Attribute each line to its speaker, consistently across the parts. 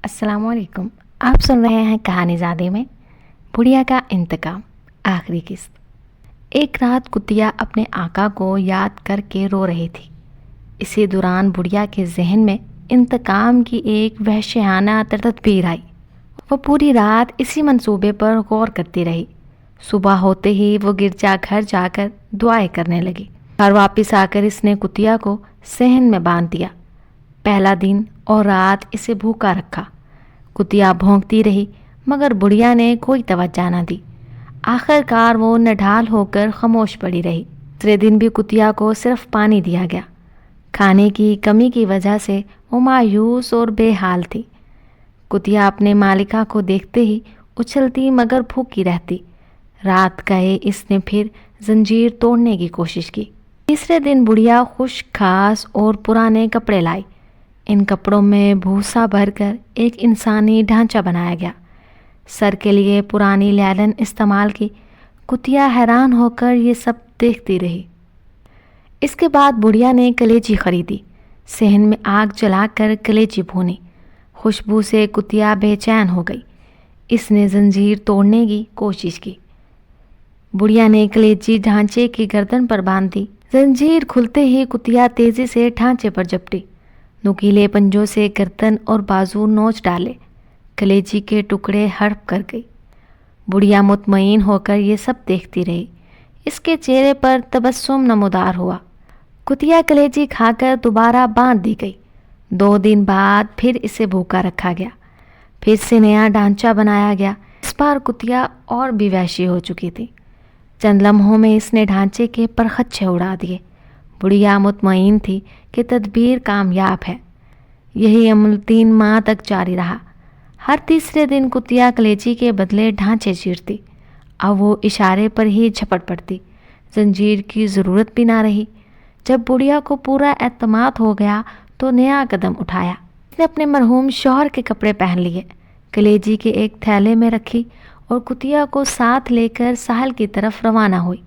Speaker 1: अस्सलाम वालेकुम। आप सुन रहे हैं कहानी ज़ादे में बुढ़िया का इंतकाम, आखिरी किस्त। एक रात कुतिया अपने आका को याद करके रो रही थी। इसी दौरान बुढ़िया के जहन में इंतकाम की एक वहशियाना तदबीर आई। वो पूरी रात इसी मंसूबे पर गौर करती रही। सुबह होते ही वो गिरजा घर जाकर दुआएं करने लगी। घर वापस आकर इसने कुतिया को सहन में बांध दिया। पहला दिन और रात इसे भूखा रखा। कुतिया भौंकती रही मगर बुढ़िया ने कोई तवज्जो न दी। आखिरकार वो नढाल होकर खामोश पड़ी रही। दूसरे दिन भी कुतिया को सिर्फ पानी दिया गया। खाने की कमी की वजह से वो मायूस और बेहाल थी। कुतिया अपने मालिका को देखते ही उछलती मगर भूखी रहती। रात गए इसने फिर जंजीर तोड़ने की कोशिश की। तीसरे दिन बुढ़िया खुश खास और पुराने कपड़े लाई। इन कपड़ों में भूसा भरकर एक इंसानी ढांचा बनाया गया। सर के लिए पुरानी लैलन इस्तेमाल की। कुतिया हैरान होकर ये सब देखती रही। इसके बाद बुढ़िया ने कलेजी खरीदी। सहन में आग जलाकर कलेजी भूनी। खुशबू से कुतिया बेचैन हो गई। इसने जंजीर तोड़ने की कोशिश की। बुढ़िया ने कलेजी ढांचे की गर्दन पर बांध दी। जंजीर खुलते ही कुतिया तेजी से ढांचे पर झपटी। नुकीले पंजों से गर्दन और बाजू नोच डाले। कलेजी के टुकड़े हड़प कर गई। बुढ़िया मुतमईन होकर ये सब देखती रही। इसके चेहरे पर तबस्सुम नमूदार हुआ। कुतिया कलेजी खाकर दोबारा बांध दी गई। 2 दिन बाद फिर इसे भूखा रखा गया। फिर से नया ढांचा बनाया गया। इस बार कुतिया और भी वहशी हो चुकी थी। चंद लम्हों में इसने ढांचे के परखच्चे उड़ा दिए। बुढ़िया मुतमईन थी कि तदबीर कामयाब है। यही अमल 3 माह तक जारी रहा। हर तीसरे दिन कुतिया कलेजी के बदले ढांचे चीरती। अब वो इशारे पर ही झपट पड़ती। जंजीर की ज़रूरत भी ना रही। जब बुढ़िया को पूरा एतमाद हो गया तो नया कदम उठाया। उसने अपने मरहूम शौहर के कपड़े पहन लिए, कलेजी के एक थैले में रखी और कुतिया को साथ लेकर साहिल की तरफ रवाना हुई।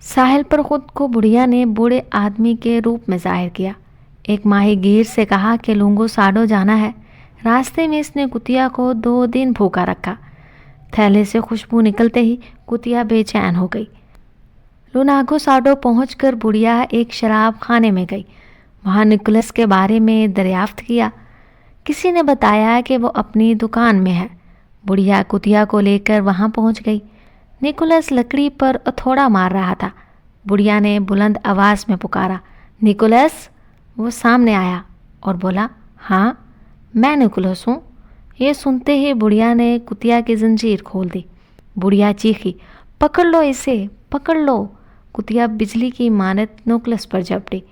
Speaker 1: साहिल पर खुद को बुढ़िया ने बूढ़े आदमी के रूप में जाहिर किया। एक माहीगीर से कहा कि लुंगो साडो जाना है। रास्ते में इसने कुतिया को 2 दिन भूखा रखा। थैले से खुशबू निकलते ही कुतिया बेचैन हो गई। लुनागो साडो पहुंचकर बुढ़िया एक शराब खाने में गई। वहां निकोलस के बारे में दरियाफ्त किया। किसी ने बताया कि वो अपनी दुकान में है। बुढ़िया कुतिया को लेकर वहां पहुंच गई। निकोलस लकड़ी पर हथौड़ा मार रहा था। बुढ़िया ने बुलंद आवाज़ में पुकारा, निकोलस। वो सामने आया और बोला, हाँ मैं निकोलस हूँ। ये सुनते ही बुढ़िया ने कुतिया की जंजीर खोल दी। बुढ़िया चीखी, पकड़ लो इसे, पकड़ लो। कुतिया बिजली की मानत निकोलस पर झपटी।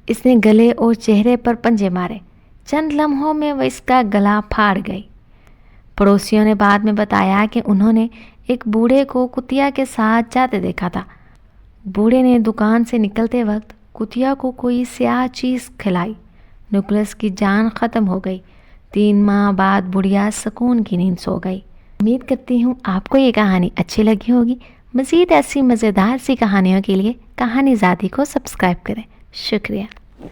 Speaker 1: इसने गले और चेहरे पर पंजे मारे। चंद लम्हों में वह इसका गला फाड़ गई। पड़ोसियों ने बाद में बताया कि उन्होंने एक बूढ़े को कुतिया के साथ जाते देखा था। बूढ़े ने दुकान से निकलते वक्त कुतिया को कोई स्याह चीज़ खिलाई। निकोलस की जान ख़त्म हो गई। 3 माह बाद बुढ़िया सुकून की नींद सो गई। उम्मीद करती हूँ आपको ये कहानी अच्छी लगी होगी। मज़ीद ऐसी मज़ेदार सी कहानियों के लिए कहानी ज़ादी को सब्सक्राइब करें। शुक्रिया।